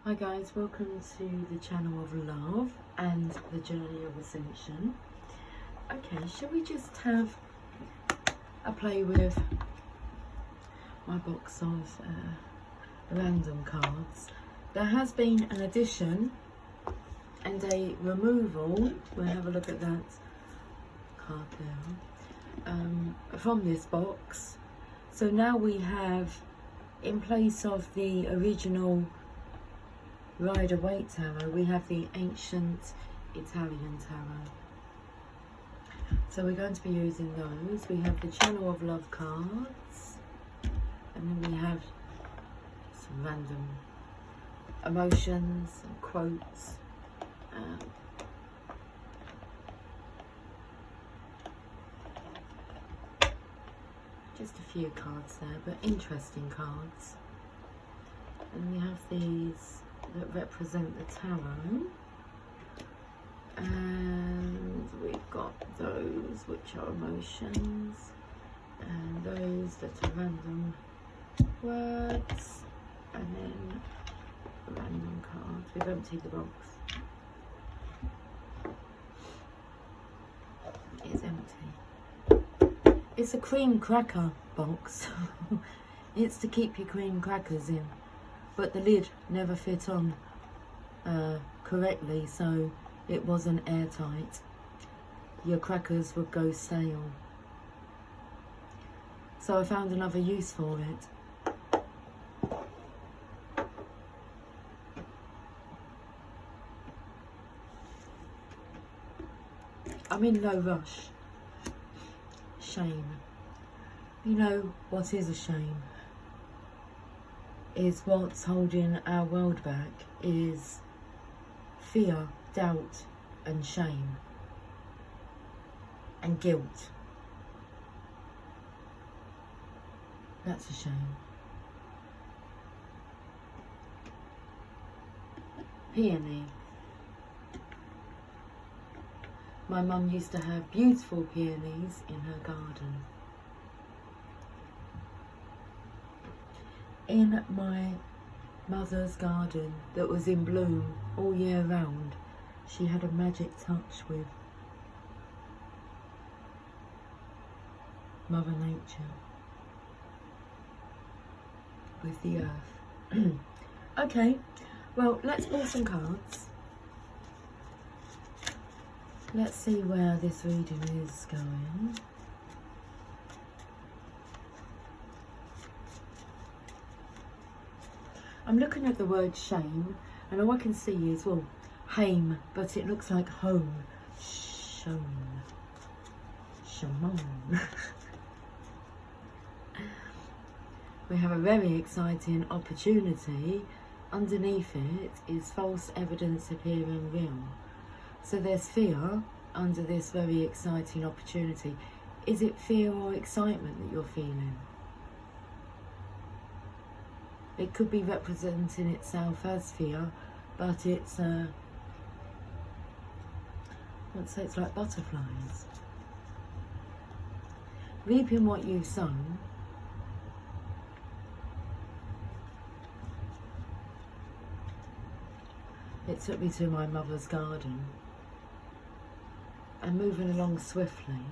Hi guys, welcome to the channel of love and the journey of ascension. Okay, shall we just have a play with my box of random cards? There has been an addition and a removal. We'll have a look at that card there from this box. So now we have, in place of the original Rider-Waite tarot, we have the ancient Italian tarot. So we're going to be using those. We have the Channel of Love cards, and then we have some random emotions and quotes. Just a few cards there, but interesting cards. And we have these that represent the tarot, and we've got those which are emotions, and those that are random words, and then random cards. We've emptied the box. It's empty. It's a cream cracker box. It's to keep your cream crackers in. But the lid never fit on correctly, so it wasn't airtight. Your crackers would go stale. So I found another use for it. I'm in no rush. Shame. You know what is a shame? Is what's holding our world back is fear, doubt and shame and guilt. That's a shame. Peony. My mum used to have beautiful peonies in her garden. In my mother's garden that was in bloom all year round, she had a magic touch with Mother Nature, with the earth. Okay, well, let's pull some cards. Let's see where this reading is going. I'm looking at the word shame, and all I can see is, well, hame, but it looks like home. Shone. Shamon. We have a very exciting opportunity. Underneath it is false evidence appearing real. So there's fear under this very exciting opportunity. Is it fear or excitement that you're feeling? It could be representing itself as fear, but it's let's say it's like butterflies. Reaping what you've sown. It took me to my mother's garden, and moving along swiftly.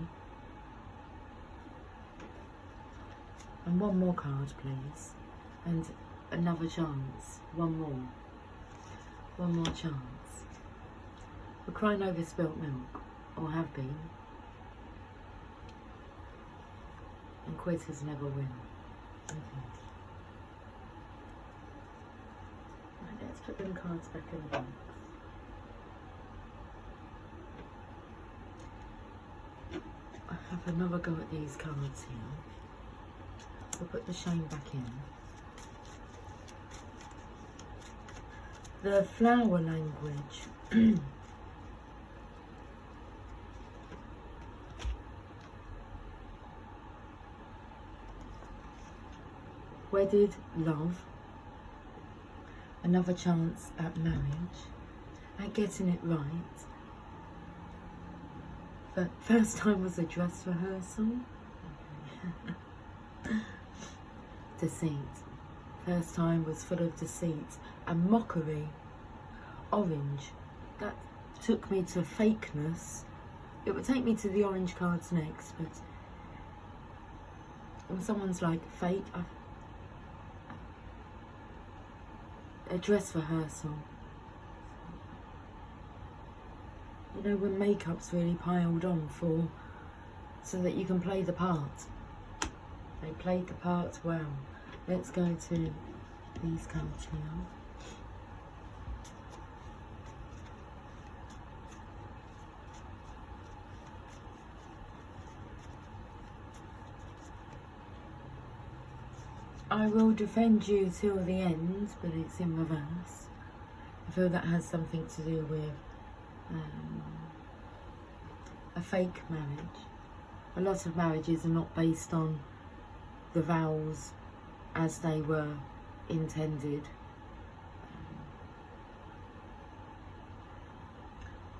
And one more card, please. And another chance. One more chance. We're crying over spilt milk, or have been. And quitters never win. Okay. Right, let's put them cards back in the box. I have another go at these cards here. We'll put the shame back in. The flower language. Wedded love. Another chance at marriage. At getting it right. But first time was a dress rehearsal. Deceit. First time was full of deceit and mockery. Orange. That took me to fakeness. It would take me to the orange cards next, but when someone's like fake, a dress rehearsal. You know, when makeup's really piled on so that you can play the part. They played the part well. Let's go to these cards now. I will defend you till the end, but it's in reverse. I feel that has something to do with a fake marriage. A lot of marriages are not based on the vows as they were intended.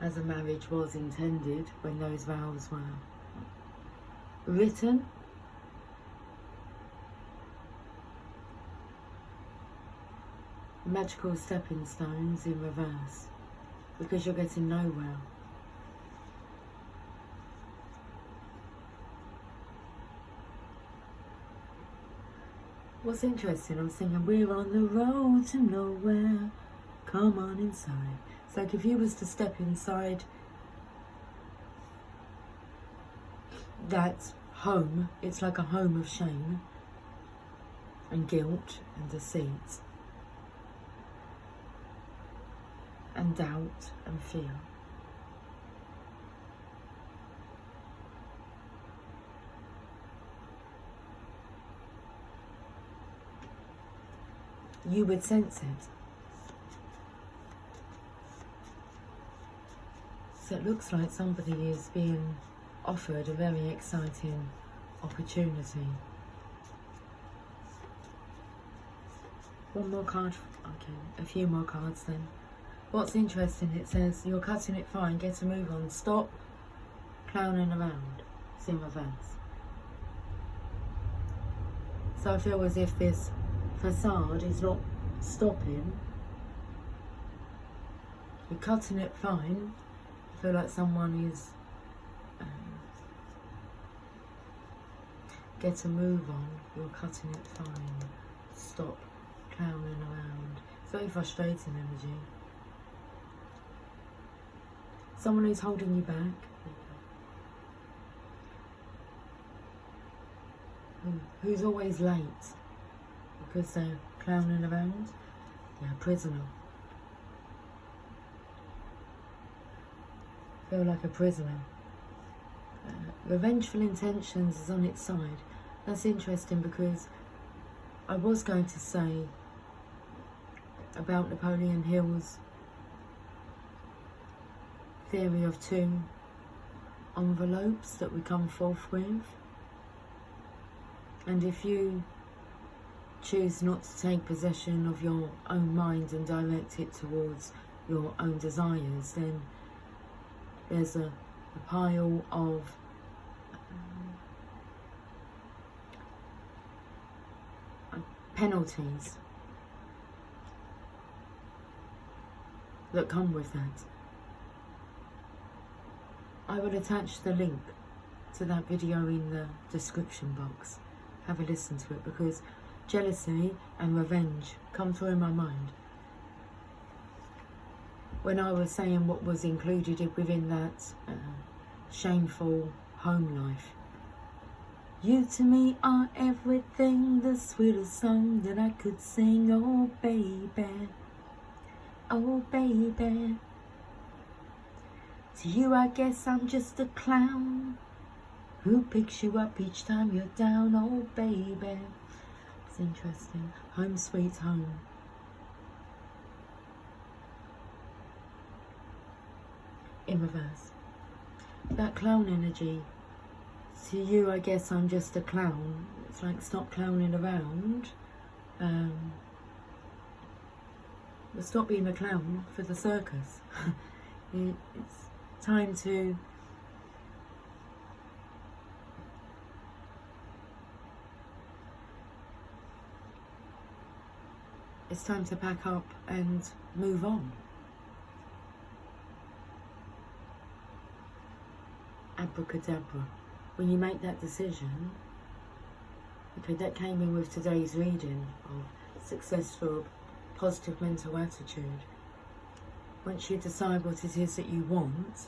As a marriage was intended when those vows were written. Magical stepping stones in reverse, because you're getting nowhere. What's interesting, I'm thinking, we're on the road to nowhere, come on inside. It's like if you was to step inside that home, it's like a home of shame and guilt and deceit and doubt and fear. You would sense it. So it looks like somebody is being offered a very exciting opportunity. One more card. Okay, a few more cards then. What's interesting, it says, you're cutting it fine, get a move on, stop clowning around. It's in reverse. So I feel as if this facade is not stopping. You're cutting it fine. I feel like someone is get a move on. You're cutting it fine. Stop clowning around. It's very frustrating energy. Someone who's holding you back. Who's always late because they're clowning around. Yeah, prisoner. Feel like a prisoner. Revengeful intentions is on its side. That's interesting because I was going to say about Napoleon Hill's theory of 2 envelopes that we come forth with. And if you choose not to take possession of your own mind and direct it towards your own desires, then there's a pile of penalties that come with that. I will attach the link to that video in the description box. Have a listen to it, because jealousy and revenge come through in my mind when I was saying what was included within that shameful home life. You to me are everything, the sweetest song that I could sing. Oh baby, oh baby. To you I guess I'm just a clown who picks you up each time you're down. Oh baby. It's interesting. Home sweet home. In reverse. That clown energy. To you I guess I'm just a clown. It's like, stop clowning around. But stop being a clown for the circus. It's time to it's time to pack up and move on. Abracadabra. When you make that decision, okay, that came in with today's reading of success for a positive mental attitude. Once you decide what it is that you want,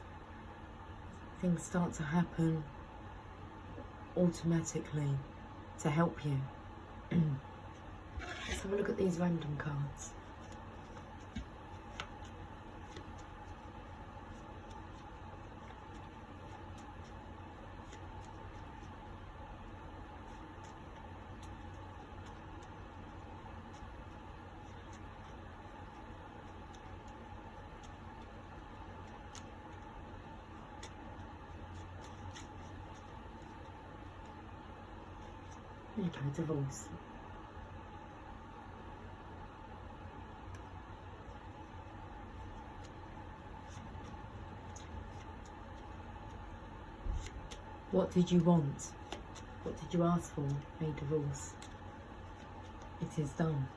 things start to happen automatically to help you. Let's have a look at these random cards. There you go, divorce. What did you want? What did you ask for? A divorce. It is done.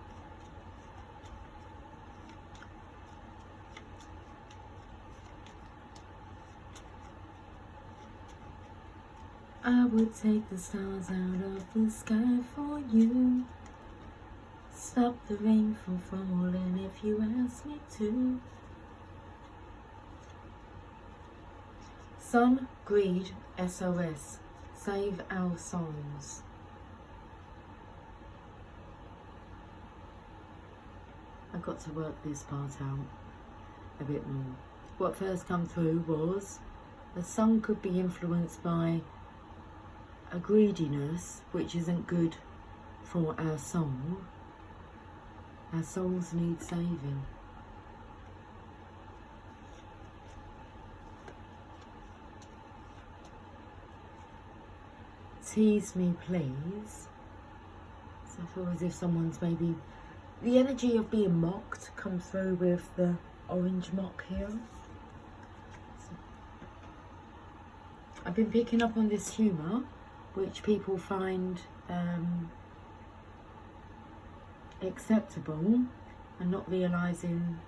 I would take the stars out of the sky for you. Stop the rain from falling if you ask me to. Sun, greed, SOS. Save our souls. I've got to work this part out a bit more. What first come through was the sun could be influenced by a greediness which isn't good for our soul. Our souls need saving. Tease me, please. So I feel as if someone's maybe... The energy of being mocked comes through with the orange mock here. So I've been picking up on this humour, which people find acceptable, and not realising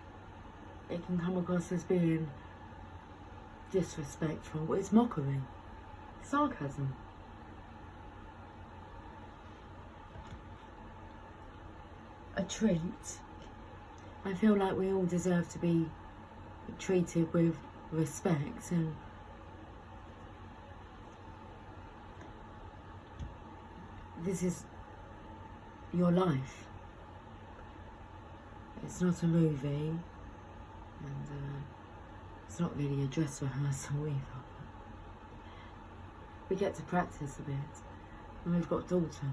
it can come across as being disrespectful. It's mockery, sarcasm. A treat. I feel like we all deserve to be treated with respect, and this is your life. It's not a movie, and it's not really a dress rehearsal either. We get to practice a bit, and we've got daughter.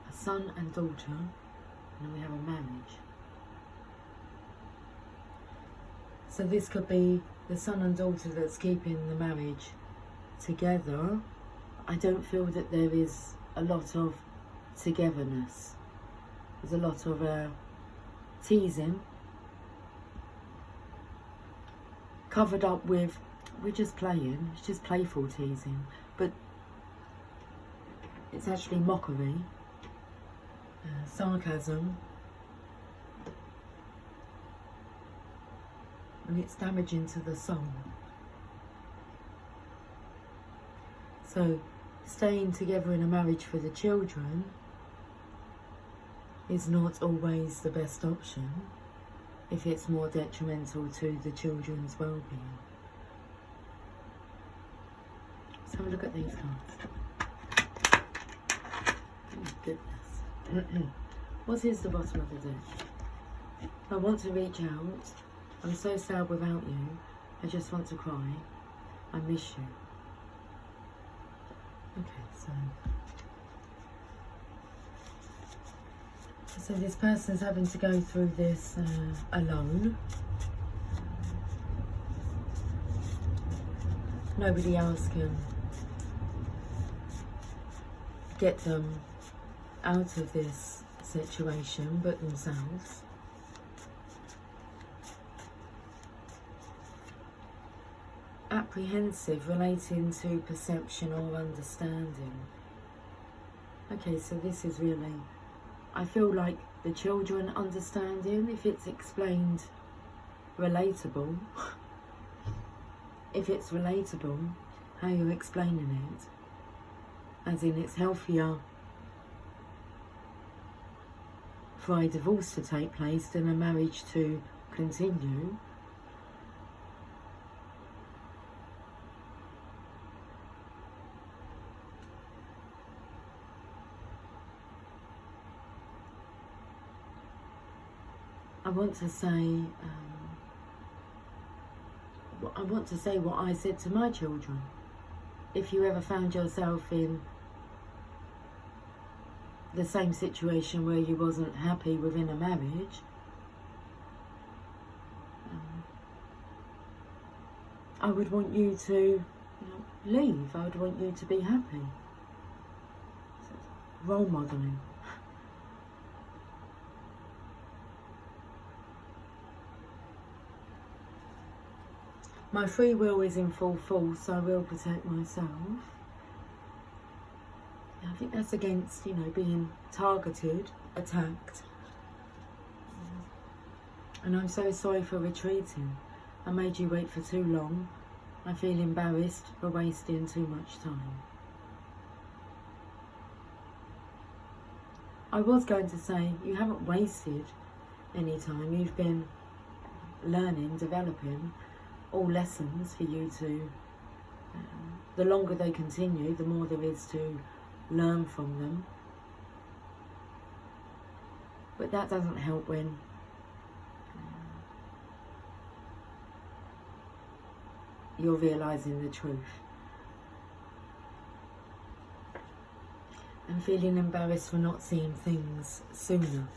A son and daughter, and then we have a marriage. So this could be the son and daughter that's keeping the marriage together. I don't feel that there is a lot of togetherness. There's a lot of teasing, covered up with, we're just playing, it's just playful teasing, but it's actually mockery, sarcasm, and it's damaging to the soul. So staying together in a marriage for the children is not always the best option if it's more detrimental to the children's well-being. Let's have a look at these cards. Oh goodness. What is the bottom of the deck? I want to reach out. I'm so sad without you. I just want to cry. I miss you. Okay, so this person's having to go through this alone. Nobody else can get them out of this situation but themselves. Apprehensive, relating to perception or understanding. Okay, so this is really I feel like the children understanding, if it's explained relatable, if it's relatable, how you're explaining it, as in it's healthier for a divorce to take place than a marriage to continue. I want to say what I said to my children. If you ever found yourself in the same situation where you wasn't happy within a marriage, I would want you to leave. I would want you to be happy. Role modelling. My free will is in full force. I will protect myself. I think that's against, being targeted, attacked. And I'm so sorry for retreating. I made you wait for too long. I feel embarrassed for wasting too much time. I was going to say, you haven't wasted any time. You've been learning, developing all lessons for you to, the longer they continue, the more there is to learn from them. But that doesn't help when you're realising the truth and feeling embarrassed for not seeing things sooner.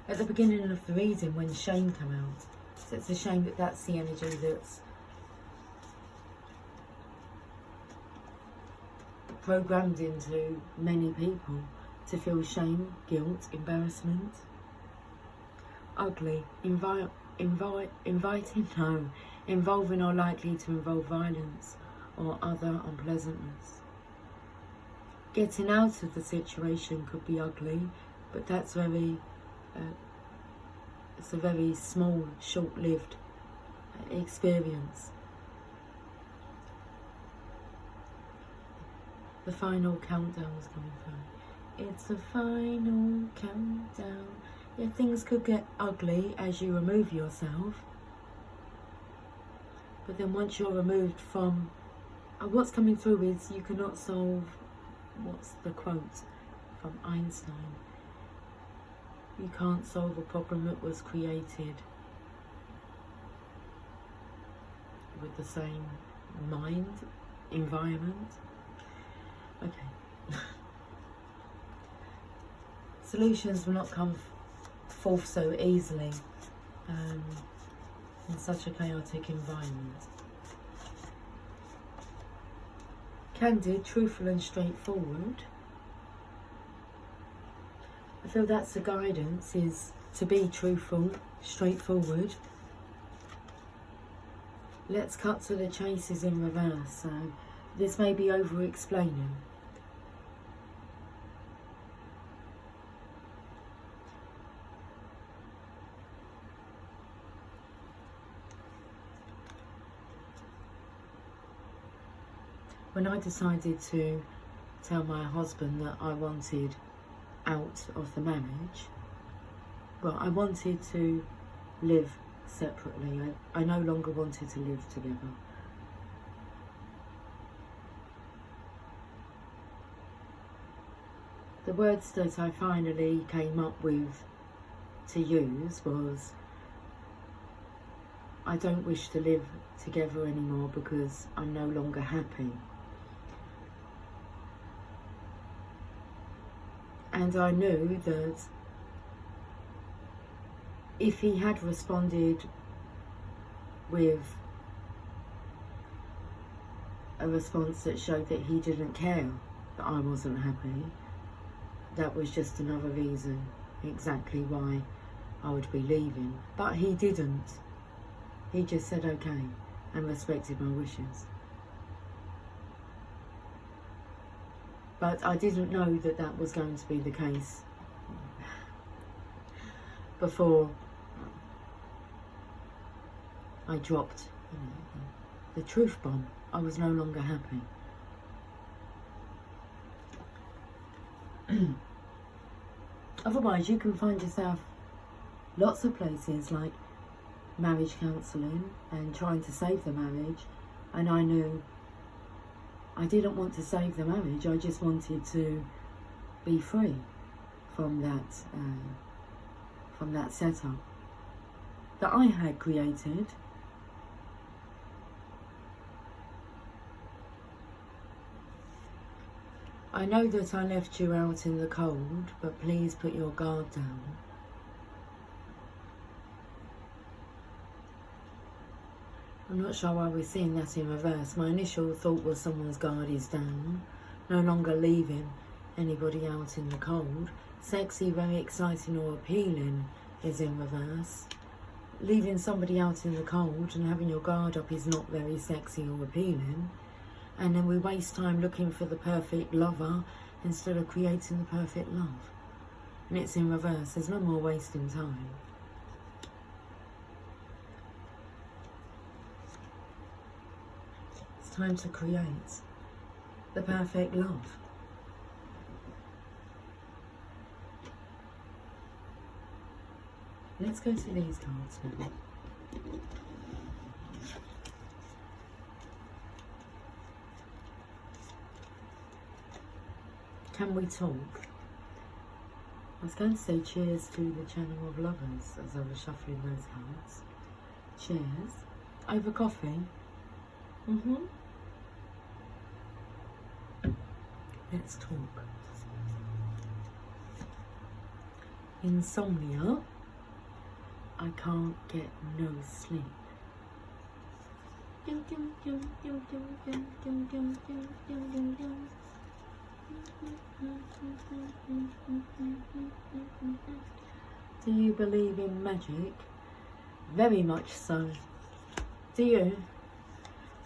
At the beginning of the reading, when shame came out, so it's a shame that that's the energy that's programmed into many people, to feel shame, guilt, embarrassment. Ugly, involving or likely to involve violence or other unpleasantness. Getting out of the situation could be ugly, but that's it's a very small, short-lived experience. The final countdown is coming through. It's the final countdown. Yeah, things could get ugly as you remove yourself. But then once you're removed from... what's coming through is you cannot solve... What's the quote from Einstein? You can't solve a problem that was created with the same mind, environment. Okay. Solutions will not come forth so easily in such a chaotic environment. Candid, truthful and straightforward. I feel that's the guidance, is to be truthful, straightforward. Let's cut to the chase is in reverse, so this may be over-explaining. When I decided to tell my husband that I wanted out of the marriage, well, I wanted to live separately. I no longer wanted to live together. The words that I finally came up with to use was, I don't wish to live together anymore because I'm no longer happy. And I knew that if he had responded with a response that showed that he didn't care that I wasn't happy, that was just another reason exactly why I would be leaving. But he didn't. He just said okay and respected my wishes. But I didn't know that that was going to be the case. before I dropped, you know, the truth bomb. I was no longer happy. Otherwise, you can find yourself lots of places like marriage counselling and trying to save the marriage, and I knew I didn't want to save the marriage. I just wanted to be free from that setup that I had created. I know that I left you out in the cold, but please put your guard down. I'm not sure why we're seeing that in reverse. My initial thought was someone's guard is down, no longer leaving anybody out in the cold. Sexy, very exciting or appealing is in reverse. Leaving somebody out in the cold and having your guard up is not very sexy or appealing. And then we waste time looking for the perfect lover instead of creating the perfect love. And it's in reverse. There's no more wasting time. It's time to create the perfect love. Let's go to these cards now. Can we talk? I was going to say cheers to the channel of lovers as I was shuffling those cards. Cheers. Over coffee. Let's talk. Insomnia. I can't get no sleep. Do you believe in magic? Very much so. Do you?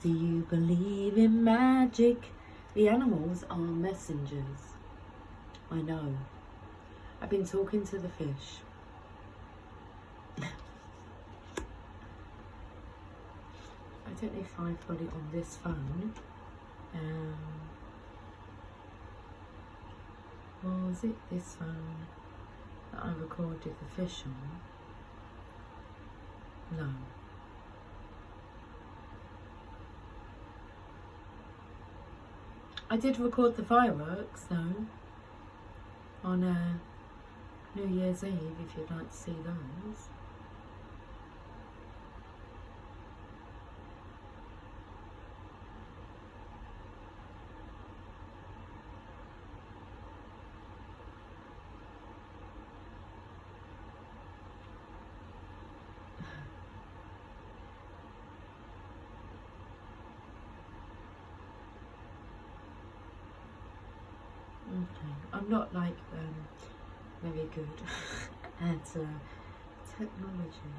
Do you believe in magic? The animals are messengers. I know. I've been talking to the fish. I don't know if I've got it on this phone. Or was it this phone that I recorded the fish on? No. I did record the fireworks though on New Year's Eve, if you'd like to see those. Okay, I'm not like very good at technology.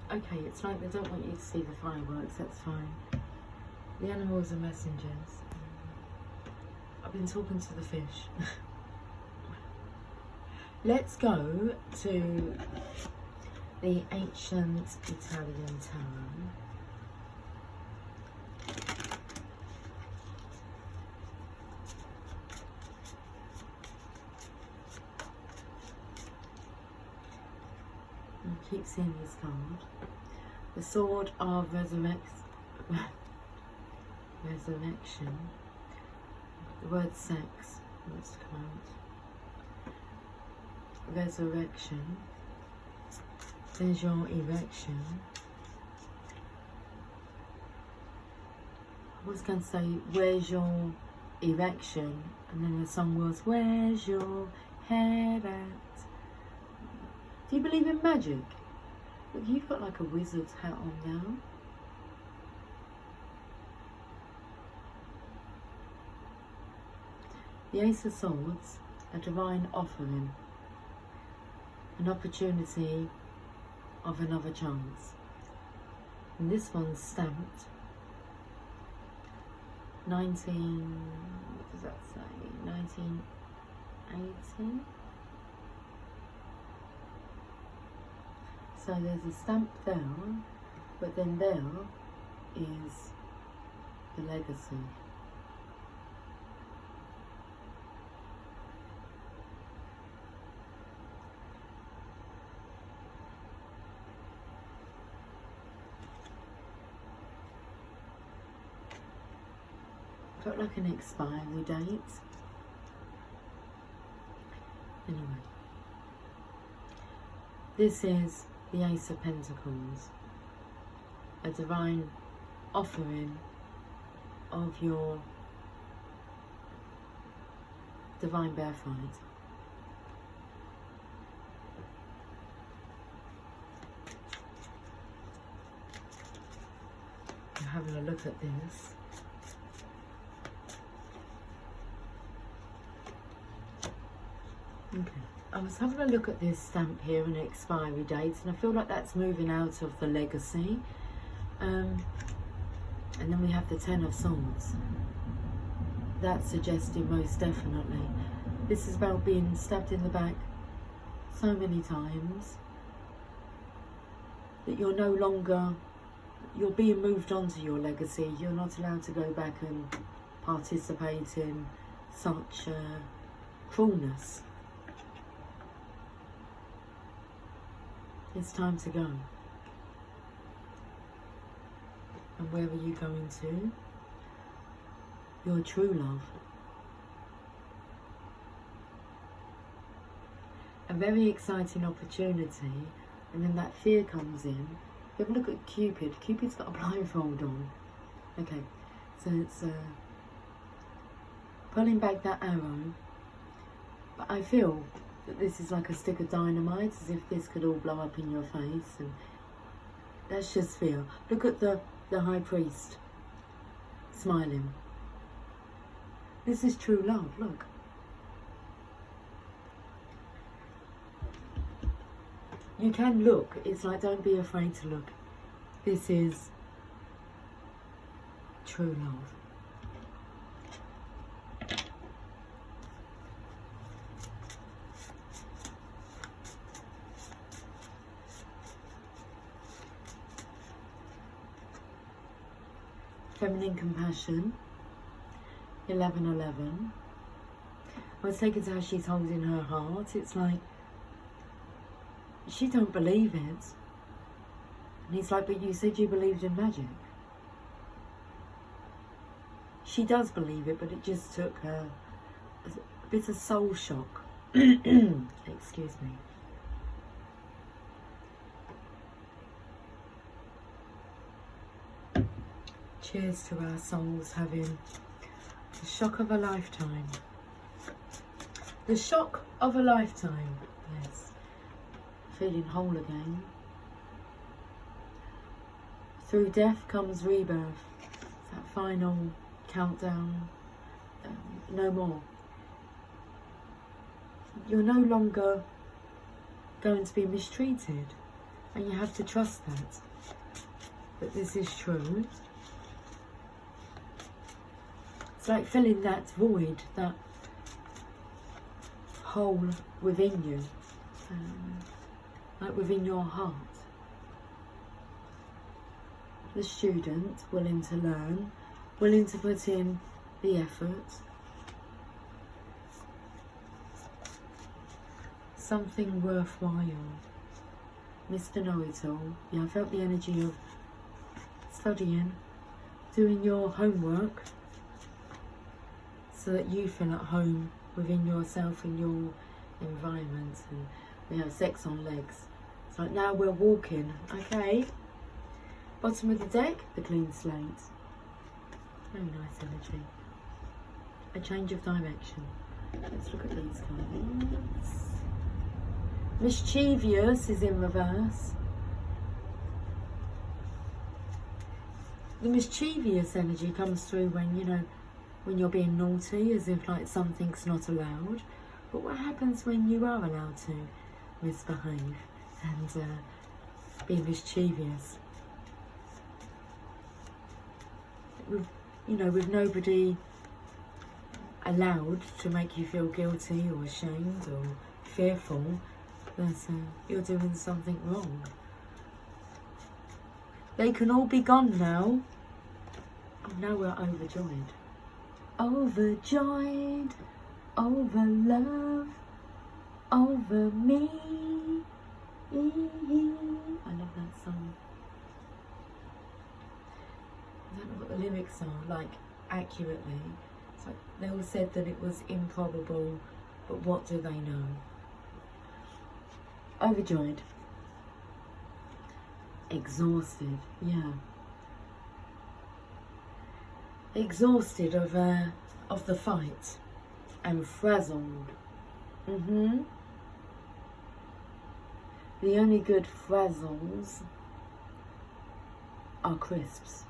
Okay, it's like they don't want you to see the fireworks, that's fine. The animals are messengers. I've been talking to the fish. Let's go to the ancient Italian tarot. I keep seeing this card. The Sword of Resurrection. The word sex wants to come out. Resurrection. There's your erection. I was going to say, where's your erection? And then the song was, where's your head at? Do you believe in magic? Look, you've got like a wizard's hat on now. The Ace of Swords, a divine offering. An opportunity of another chance. And this one's stamped 19, what does that say, 1980? So there's a stamp there, but then there is the legacy. Got like an expiry date. Anyway, this is the Ace of Pentacles, a divine offering of your divine birthright. I'm having a look at this. Okay, I was having a look at this stamp here and expiry dates, and I feel like that's moving out of the legacy. And then we have the Ten of Swords. That's suggesting most definitely this is about being stabbed in the back so many times that you're no longer, you're being moved on to your legacy. You're not allowed to go back and participate in such cruelness. It's time to go. And where are you going to? Your true love. A very exciting opportunity, and then that fear comes in. Have a look at Cupid. Cupid's got a blindfold on. Okay, so it's pulling back that arrow. But I feel that this is like a stick of dynamite, as if this could all blow up in your face, and that's just fear. Look at the High Priest smiling. This is true love, look. You can look, it's like, don't be afraid to look. This is true love. Feminine compassion, 1111. I was taken to how she's holding her heart. It's like, she don't believe it. And he's like, but you said you believed in magic. She does believe it, but it just took her a bit of soul shock. Excuse me. Cheers to our souls having the shock of a lifetime. The shock of a lifetime, yes. Feeling whole again. Through death comes rebirth. It's that final countdown. No more. You're no longer going to be mistreated, and you have to trust that. But this is true. It's like filling that void, that hole within you, like within your heart. The student, willing to learn, willing to put in the effort. Something worthwhile. Mr. Know-It-All. Yeah, I felt the energy of studying, doing your homework, so that you feel at home within yourself and your environment. And we have sex on legs. It's like, now we're walking. Okay. Bottom of the deck, the clean slate. Very nice energy. A change of direction. Let's look at these cards. Mischievous is in reverse. The mischievous energy comes through when, you know, when you're being naughty, as if like something's not allowed. But what happens when you are allowed to misbehave and be mischievous? with nobody allowed to make you feel guilty or ashamed or fearful that you're doing something wrong. They can all be gone now. And now we're overjoyed. Overjoyed, over love, over me. I love that song. I don't know what the lyrics are like accurately. It's like they all said that it was improbable, but what do they know? Overjoyed. Exhausted, yeah. Exhausted of the fight and frazzled. The only good frazzles are crisps.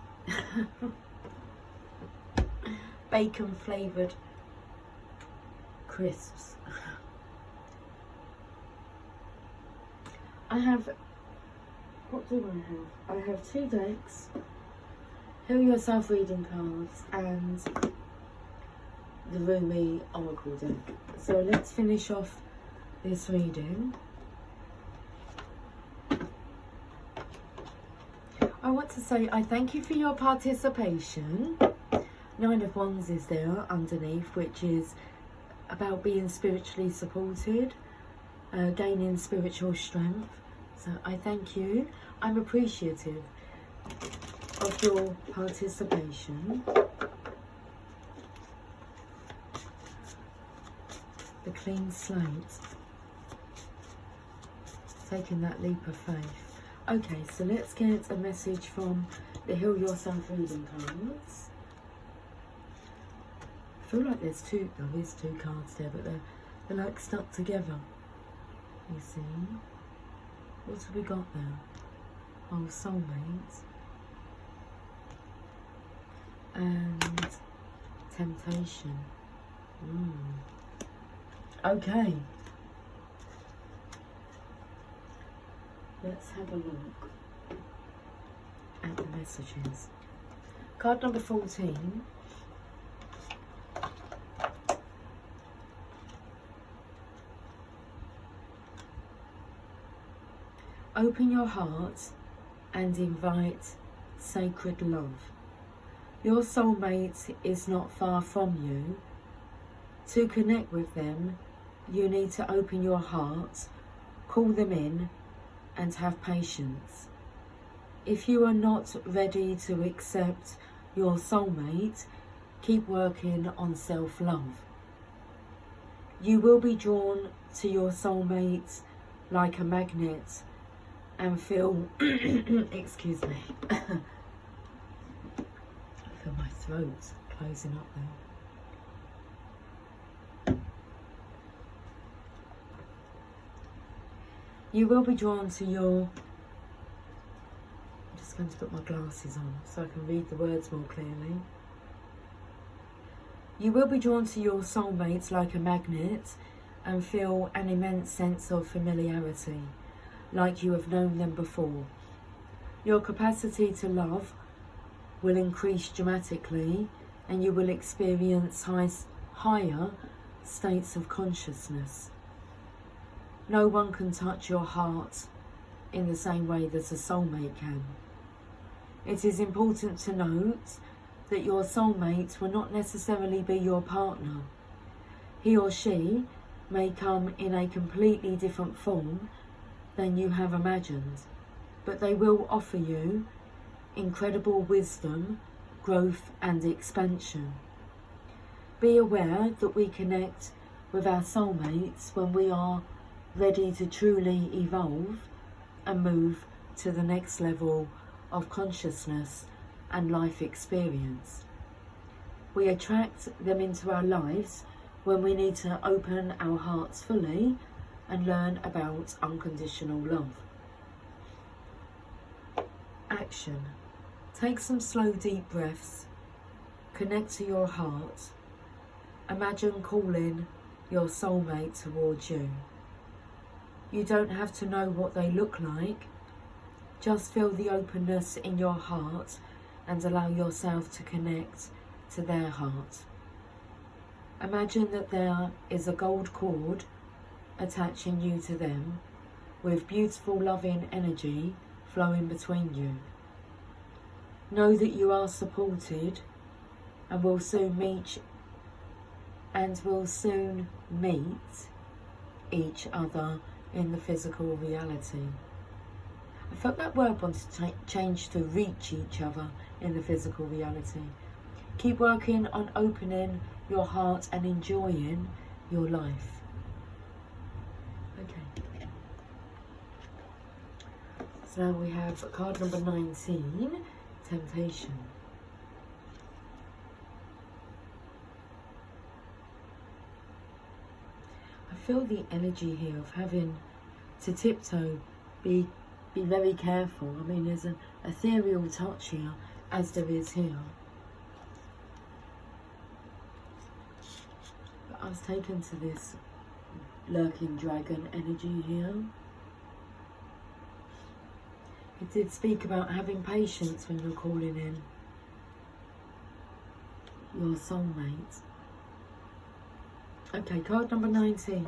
Bacon flavoured crisps. What do I have? I have 2 decks, Heal Yourself reading cards, and the Rumi Oracle deck. So let's finish off this reading. I want to say I thank you for your participation. 9 of Wands is there underneath, which is about being spiritually supported, gaining spiritual strength. So I thank you. I'm appreciative of your participation. The clean slate. Taking that leap of faith. Okay, so let's get a message from the Heal Yourself reading cards. I feel like there is 2 cards there, but they're like stuck together. You see? What have we got there? Oh, soulmates. And temptation. Okay. Let's have a look at the messages. Card number 14. Open your heart and invite sacred love. Your soulmate is not far from you. To connect with them, you need to open your heart, call them in, and have patience. If you are not ready to accept your soulmate, keep working on self-love. You will be drawn to your soulmate like a magnet and feel, excuse me, I feel my throat closing up there. You will be drawn to your, I'm just going to put my glasses on so I can read the words more clearly. You will be drawn to your soulmates like a magnet and feel an immense sense of familiarity, like you have known them before. Your capacity to love will increase dramatically and you will experience higher states of consciousness. No one can touch your heart in the same way that a soulmate can. It is important to note that your soulmate will not necessarily be your partner. He or she may come in a completely different form than you have imagined, but they will offer you incredible wisdom, growth and expansion. Be aware that we connect with our soulmates when we are ready to truly evolve and move to the next level of consciousness and life experience. We attract them into our lives when we need to open our hearts fully and learn about unconditional love. Action. Take some slow, deep breaths. Connect to your heart. Imagine calling your soulmate towards you. You don't have to know what they look like. Just feel the openness in your heart and allow yourself to connect to their heart. Imagine that there is a gold cord attaching you to them, with beautiful loving energy flowing between you. Know that you are supported and will soon meet each other in the physical reality. I felt that word wanted to change to reach each other in the physical reality. Keep working on opening your heart and enjoying your life. Okay. So now we have card number 19, Temptation. I feel the energy here of having to tiptoe, be very careful. I mean, there's an ethereal touch here, as there is here. But I was taken to this lurking dragon energy here. It did speak about having patience when you're calling in your soulmate. Okay, card number 19.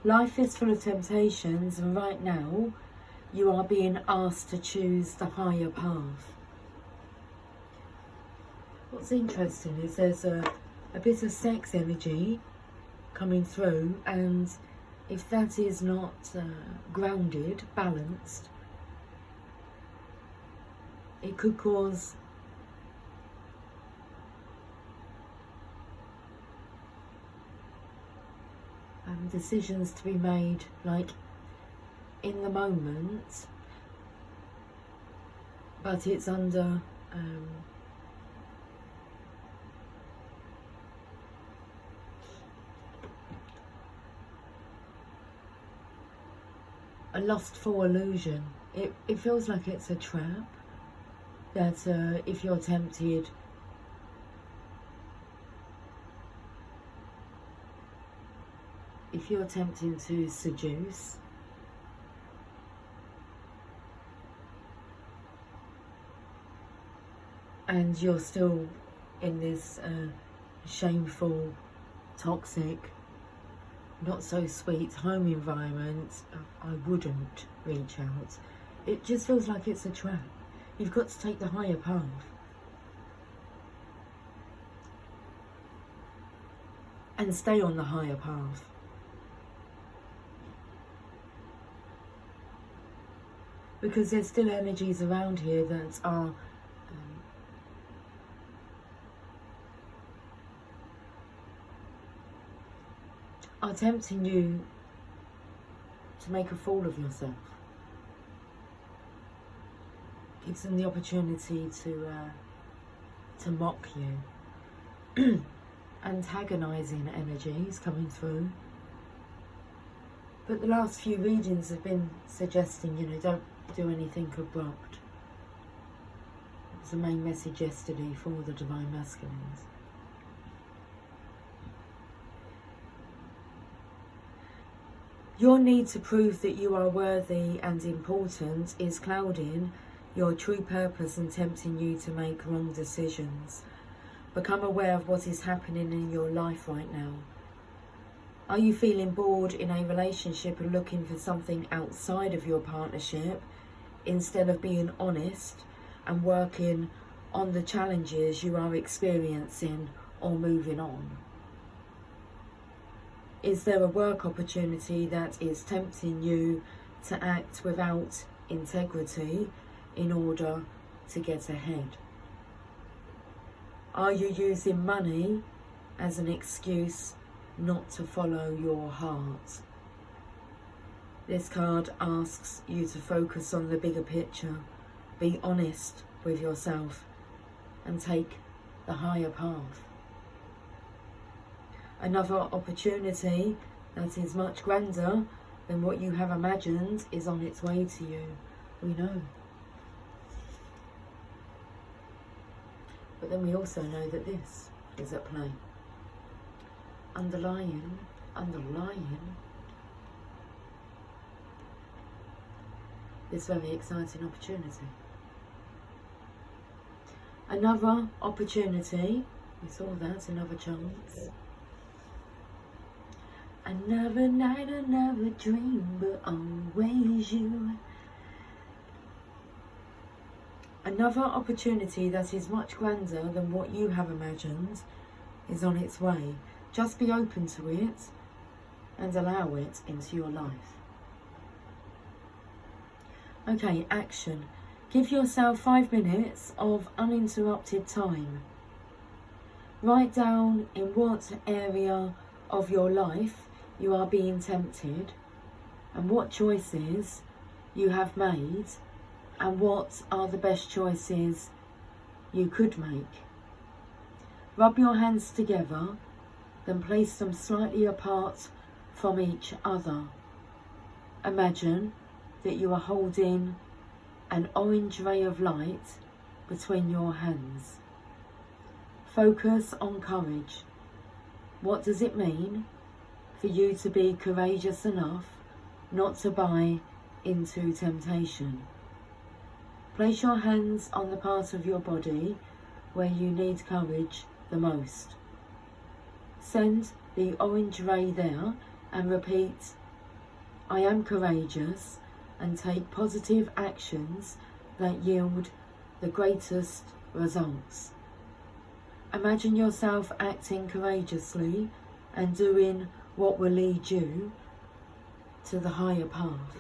Life is full of temptations, and right now you are being asked to choose the higher path. What's interesting is there's a bit of sex energy coming through, and if that is not grounded, balanced, it could cause decisions to be made like in the moment, but it's under a lustful illusion. It feels like it's a trap, that if you're tempted, if you're tempting to seduce, and you're still in this shameful, toxic, not so sweet home environment, I wouldn't reach out. It just feels like it's a trap. You've got to take the higher path. And stay on the higher path. Because there's still energies around here that are tempting you to make a fool of yourself. Gives them the opportunity to mock you. Antagonising energies coming through. But the last few readings have been suggesting, you know, don't do anything abrupt. It was the main message yesterday for the Divine Masculines. Your need to prove that you are worthy and important is clouding your true purpose and tempting you to make wrong decisions. Become aware of what is happening in your life right now. Are you feeling bored in a relationship and looking for something outside of your partnership instead of being honest and working on the challenges you are experiencing or moving on? Is there a work opportunity that is tempting you to act without integrity in order to get ahead? Are you using money as an excuse not to follow your heart? This card asks you to focus on the bigger picture, be honest with yourself, and take the higher path. Another opportunity that is much grander than what you have imagined is on its way to you. We know. But then we also know that this is at play. Underlying this very exciting opportunity. Another opportunity, we saw that, another chance. Another night, another dream, but always you. Another opportunity that is much grander than what you have imagined is on its way. Just be open to it and allow it into your life. Okay, action. Give yourself 5 minutes of uninterrupted time. Write down in what area of your life you are being tempted and what choices you have made and what are the best choices you could make. Rub your hands together, then place them slightly apart from each other. Imagine that you are holding an orange ray of light between your hands. Focus on courage. What does it mean for you to be courageous enough not to buy into temptation? Place your hands on the part of your body where you need courage the most. Send the orange ray there and repeat, I am courageous, and take positive actions that yield the greatest results. Imagine yourself acting courageously and doing what will lead you to the higher path.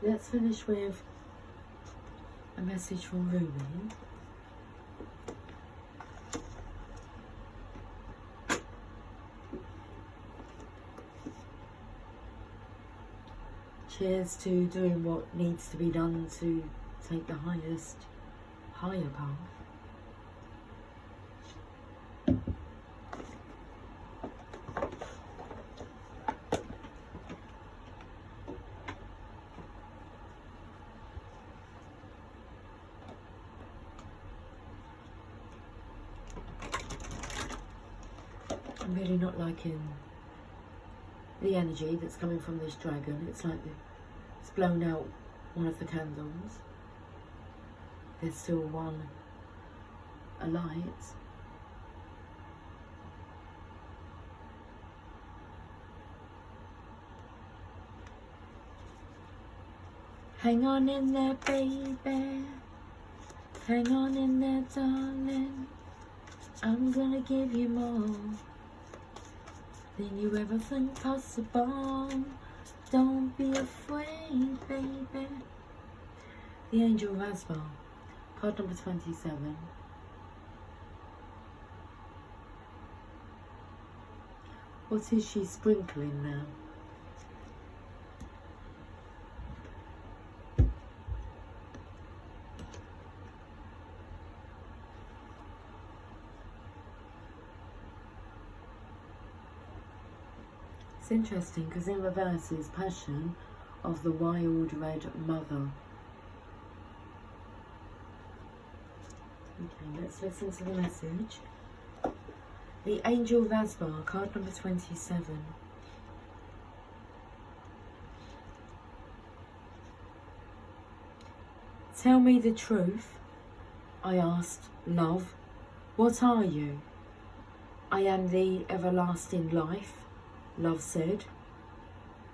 Let's finish with a message from Ruby. Cheers to doing what needs to be done to take the higher path. I'm really not liking the energy that's coming from this dragon. It's like it's blown out one of the candles. There's still one alight. Hang on in there, baby. Hang on in there, darling. I'm gonna give you more than you ever think possible. Don't be afraid, baby. The Angel Raspberry, card number 27. What is she sprinkling now? It's interesting because in reverse is Passion of the Wild Red Mother. Okay, let's listen to the message. The Angel Raspberry, card number 27. Tell me the truth, I asked, love. What are you? I am the everlasting life, love said.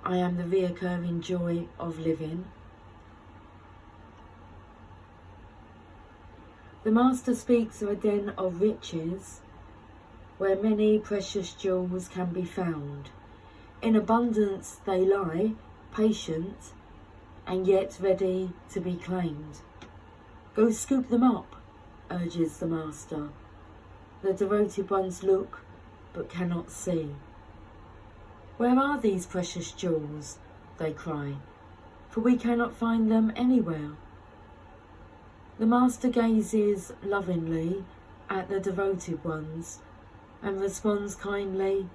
I am the reoccurring joy of living. The Master speaks of a den of riches where many precious jewels can be found. In abundance they lie, patient and yet ready to be claimed. Go scoop them up, urges the Master. The devoted ones look but cannot see. Where are these precious jewels? They cry, for we cannot find them anywhere. The Master gazes lovingly at the devoted ones and responds kindly,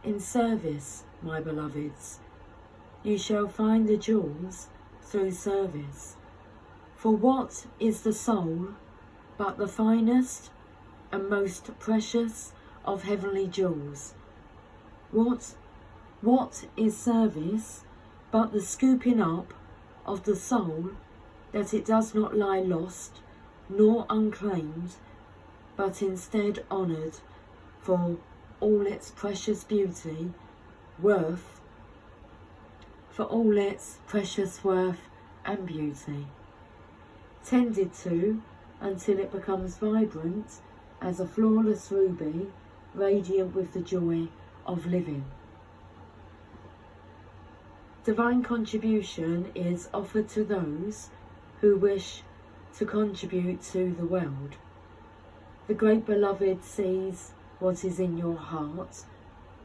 in service, my beloveds. You shall find the jewels through service. For what is the soul but the finest and most precious of heavenly jewels? What is service but the scooping up of the soul, that it does not lie lost nor unclaimed, but instead honoured for all its precious beauty, worth and beauty, tended to until it becomes vibrant as a flawless ruby, radiant with the joy of living. Divine contribution is offered to those who wish to contribute to the world. The Great Beloved sees what is in your heart,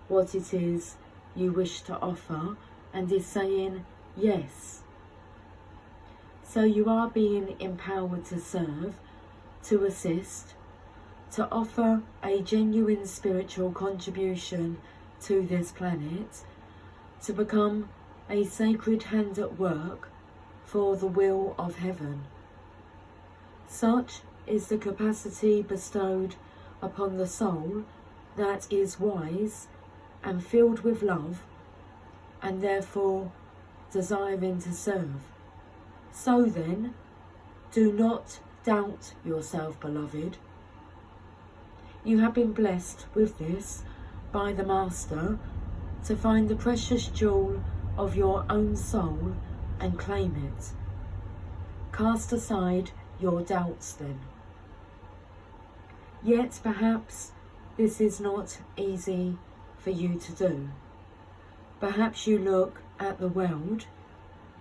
what it is you wish to offer, and is saying yes. So you are being empowered to serve, to assist, to offer a genuine spiritual contribution to this planet, to become a sacred hand at work for the will of heaven. Such is the capacity bestowed upon the soul that is wise and filled with love, and therefore desiring to serve. So then, do not doubt yourself, beloved. You have been blessed with this by the Master to find the precious jewel of your own soul and claim it. Cast aside your doubts then. Yet perhaps this is not easy for you to do. Perhaps you look at the world,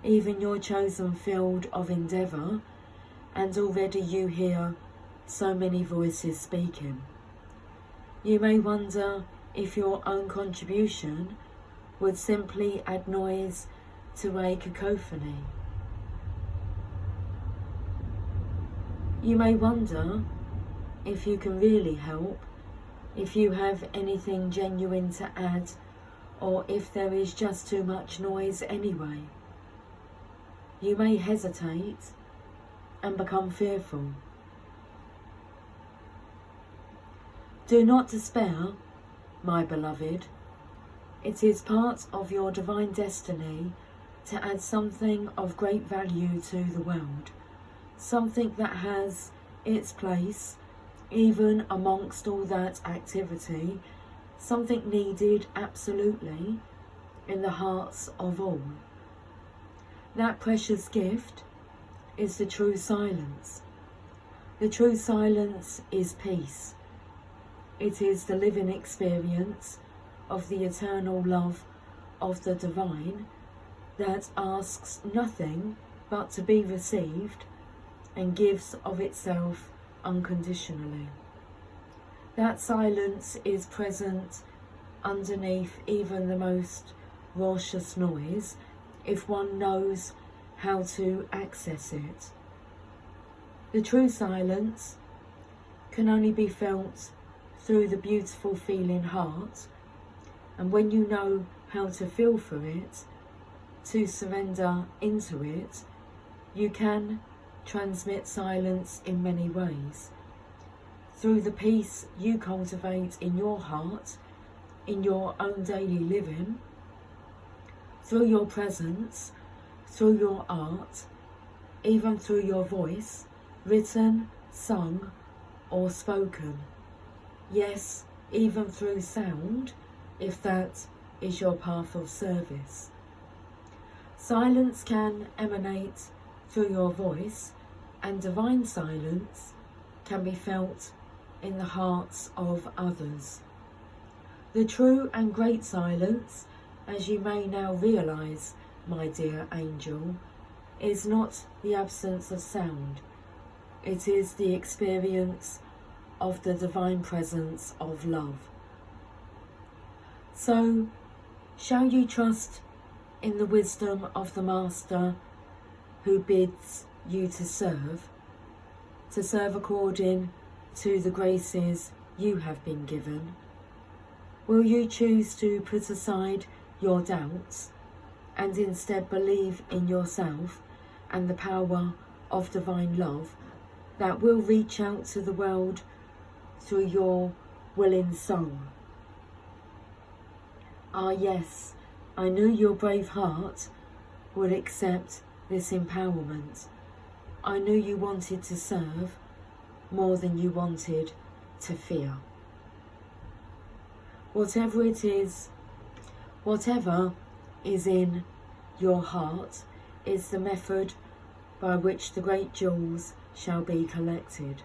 even your chosen field of endeavour, and already you hear so many voices speaking. You may wonder if your own contribution would simply add noise to a cacophony. You may wonder if you can really help, if you have anything genuine to add, or if there is just too much noise anyway. You may hesitate and become fearful. Do not despair, my beloved. It is part of your divine destiny to add something of great value to the world, something that has its place even amongst all that activity, something needed absolutely in the hearts of all. That precious gift is the true silence. The true silence is peace. It is the living experience of the eternal love of the divine that asks nothing but to be received and gives of itself unconditionally. That silence is present underneath even the most raucous noise if one knows how to access it. The true silence can only be felt through the beautiful feeling heart, and when you know how to feel for it, to surrender into it, you can transmit silence in many ways. Through the peace you cultivate in your heart, in your own daily living, through your presence, through your art, even through your voice, written, sung, or spoken. Yes, even through sound, if that is your path of service. Silence can emanate through your voice, and divine silence can be felt in the hearts of others. The true and great silence, as you may now realise, my dear angel, is not the absence of sound. It is the experience of the divine presence of love. So, shall you trust in the wisdom of the Master who bids you to serve according to the graces you have been given? Will you choose to put aside your doubts and instead believe in yourself and the power of divine love that will reach out to the world through your willing soul. Ah yes, I knew your brave heart would accept this empowerment. I knew you wanted to serve more than you wanted to fear. Whatever is in your heart is the method by which the great jewels shall be collected.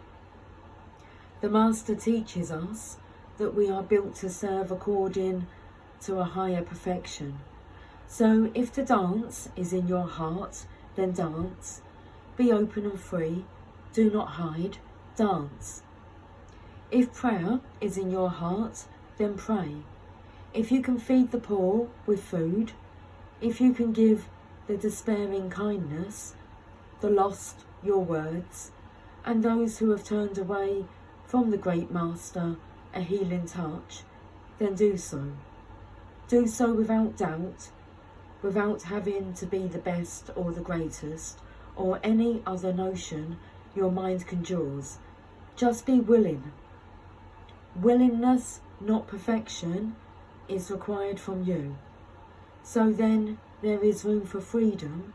The Master teaches us that we are built to serve according to a higher perfection. So if the dance is in your heart, then dance. Be open and free. Do not hide. Dance. If prayer is in your heart, then pray. If you can feed the poor with food, if you can give the despairing kindness, the lost your words, and those who have turned away from the great Master a healing touch, then do so. Do so without doubt, without having to be the best or the greatest, or any other notion your mind conjures. Just be willing. Willingness, not perfection, is required from you. So then there is room for freedom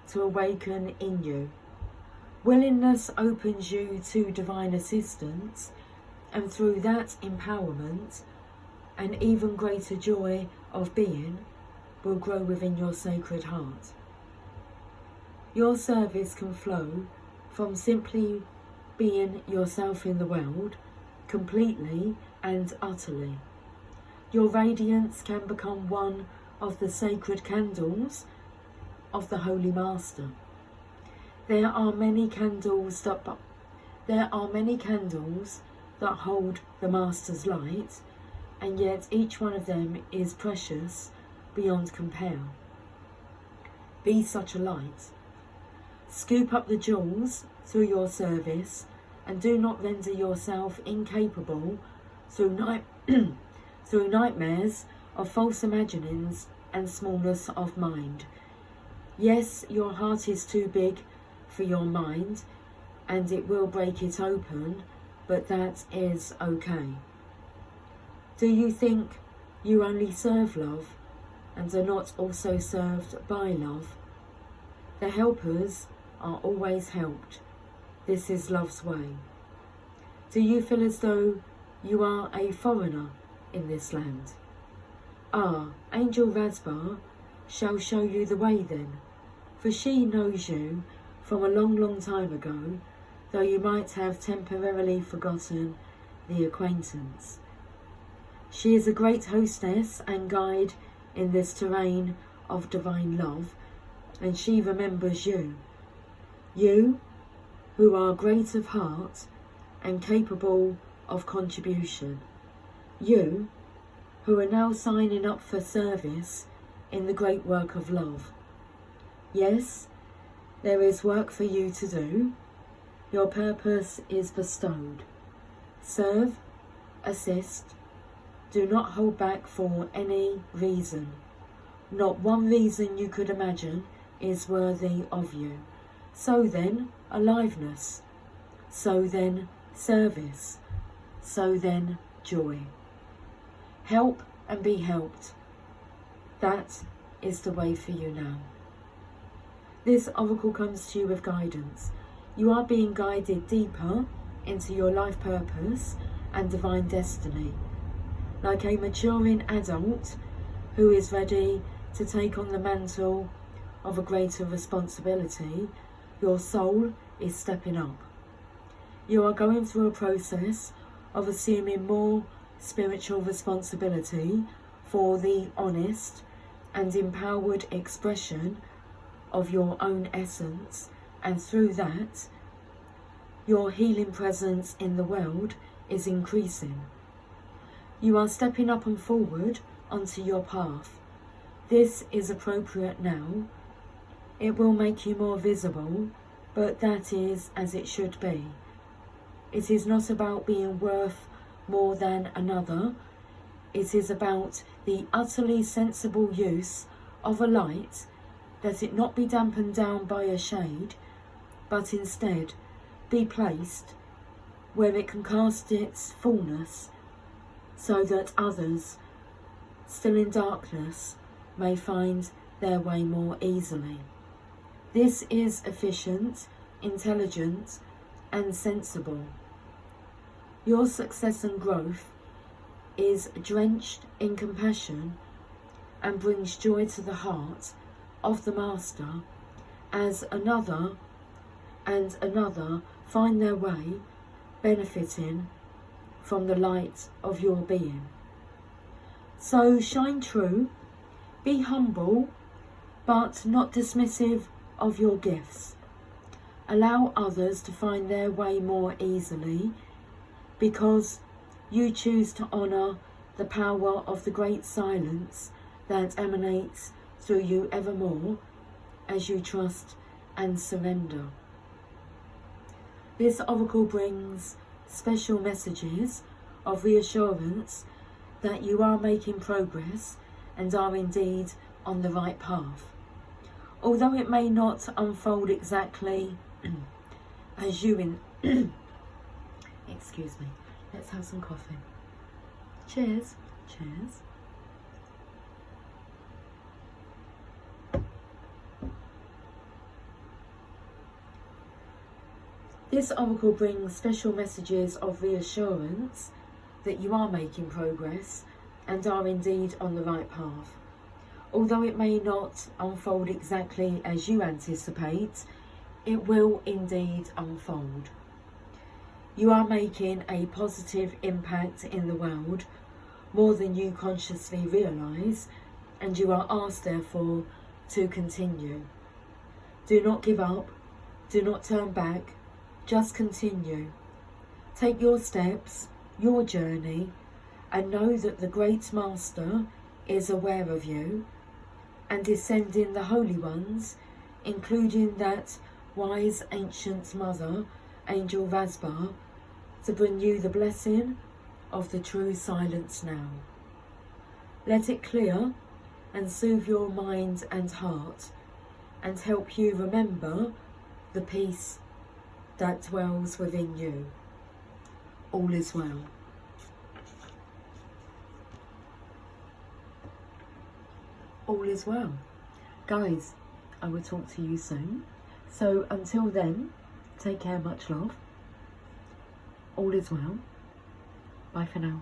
to awaken in you. Willingness opens you to divine assistance, and through that empowerment, an even greater joy of being will grow within your sacred heart. Your service can flow from simply being yourself in the world, completely and utterly. Your radiance can become one of the sacred candles of the Holy Master. There are many candles that hold the Master's light, and yet each one of them is precious beyond compare. Be such a light. Scoop up the jewels through your service, and do not render yourself incapable through nightmares of false imaginings and smallness of mind. Yes, your heart is too big for your mind, and it will break it open, but that is okay. Do you think you only serve love and are not also served by love? The helpers are always helped. This is love's way. Do you feel as though you are a foreigner in this land? Ah, Angel Razbar shall show you the way then, for she knows you from a long, long time ago, though you might have temporarily forgotten the acquaintance. She is a great hostess and guide in this terrain of divine love, and she remembers you. You, who are great of heart and capable of contribution. You, who are now signing up for service in the great work of love. Yes, there is work for you to do. Your purpose is bestowed. Serve, assist, do not hold back for any reason. Not one reason you could imagine is worthy of you. So then, aliveness. So then, service. So then, joy. Help and be helped. That is the way for you now. This oracle comes to you with guidance. You are being guided deeper into your life purpose and divine destiny. Like a maturing adult who is ready to take on the mantle of a greater responsibility, your soul is stepping up. You are going through a process of assuming more spiritual responsibility for the honest and empowered expression of your own essence, and through that, your healing presence in the world is increasing. You are stepping up and forward onto your path. This is appropriate now. It will make you more visible, but that is as it should be. It is not about being worth more than another. It is about the utterly sensible use of a light that it not be dampened down by a shade, but instead be placed where it can cast its fullness, so that others, still in darkness, may find their way more easily. This is efficient, intelligent, and sensible. Your success and growth is drenched in compassion and brings joy to the heart of the Master as another and another find their way benefiting from the light of your being. So shine true, be humble, but not dismissive of your gifts. Allow others to find their way more easily, because you choose to honour the power of the great silence that emanates through you evermore as you trust and surrender. This oracle brings special messages of reassurance that you are making progress and are indeed on the right path. Although it may not unfold exactly as you excuse me, let's have some coffee. Cheers. Cheers. This oracle brings special messages of reassurance that you are making progress and are indeed on the right path. Although it may not unfold exactly as you anticipate, it will indeed unfold. You are making a positive impact in the world, more than you consciously realise, and you are asked therefore to continue. Do not give up, do not turn back, just continue. Take your steps, your journey, and know that the great Master is aware of you and is sending the holy ones, including that wise ancient mother, Angel Vasbar, to bring you the blessing of the true silence now. Let it clear and soothe your mind and heart, and help you remember the peace that dwells within you. All is well. All is well. Guys, I will talk to you soon. So until then, take care, much love. All is well. Bye for now.